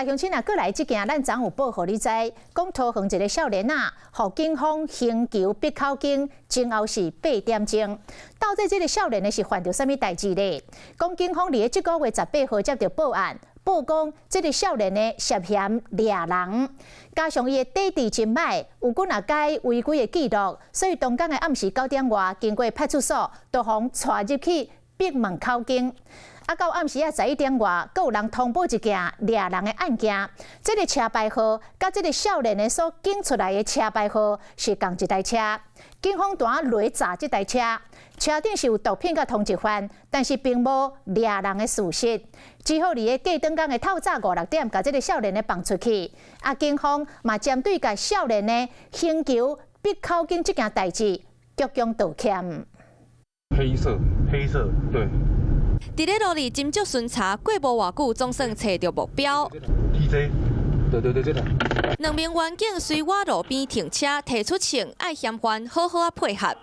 大乡亲啊，过来即件，咱昨有报互你知，讲桃园一个少年啊，互警方刑求逼口经，前后是8点钟。到底这个少年呢是犯着什么代志呢？讲警方伫即个月18号接到报案，报讲这个少年呢涉嫌掠人，加上伊的底地真歹，有几若该违规的记录，所以当天的暗时9点外，经过派出所，就互带入去闭门口经。啊，到暗时11点外，阁有人通报一件掠人的案件。这个车牌号甲这个少年的所警出来的车牌号是同一台车。警方单雷查这台车，车顶是有毒品甲通缉犯，但是并无掠人的事实。只好伫个过灯天的透早5、6点，甲这个少年的放出去。啊，警方嘛针对甲少年的刑求逼口经这件代志，鞠躬道歉。黑色，对。伫咧路里斟酌巡查，过无偌久，总算找到目标。TJ， 对，这台。2名员警随我路边停车，提出请爱嫌犯好好配合。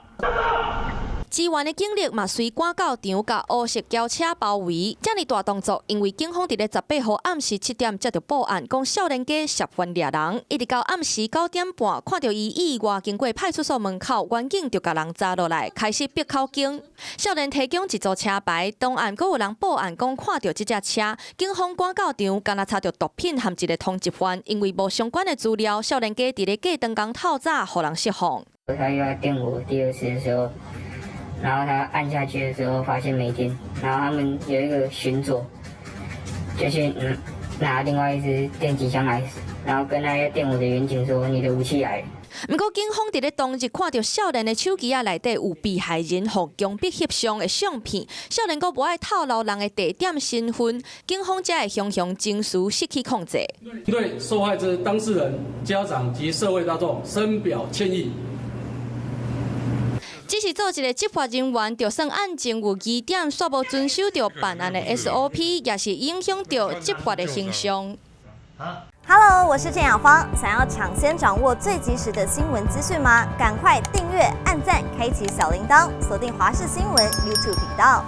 支援的警力嘛随赶到场，甲乌色轿车包围。这么大动作，因为警方伫咧18号暗时7点接到报案，讲少年家涉犯掠人，一直到暗时9点半，看到伊意外经过派出所门口，员警就甲人抓落来，开始逼口经。少年提供一组车牌，当案阁有人报案讲看到这架车，警方赶到场，敢若查到毒品和一个通缉犯，因为无相关的资料，少年家伫咧过灯光透早，互人释放。他又来电我第2次的时候。然后他按下去的时候发现没电，然后他们有一个巡佐，就去拿另外一支电击枪来，然后跟那个电我的员警说：“你的武器来了。”不过，警方伫咧当日看到少年的手机内底有被害人和强迫翕相的相片，少年阁无爱透露人的地点身份，警方才会雄雄情绪失去控制。对受害者当事人、家长及社会大众深表歉意。只是做一个执法人员，就算案情有疑点，煞无遵守着办案的 SOP， 也是影响着执法的形象。Hello， 我是郑雅芳。想要抢先掌握最及时的新闻资讯吗？赶快订阅、按赞、开启小铃铛，锁定华视新闻 YouTube 频道。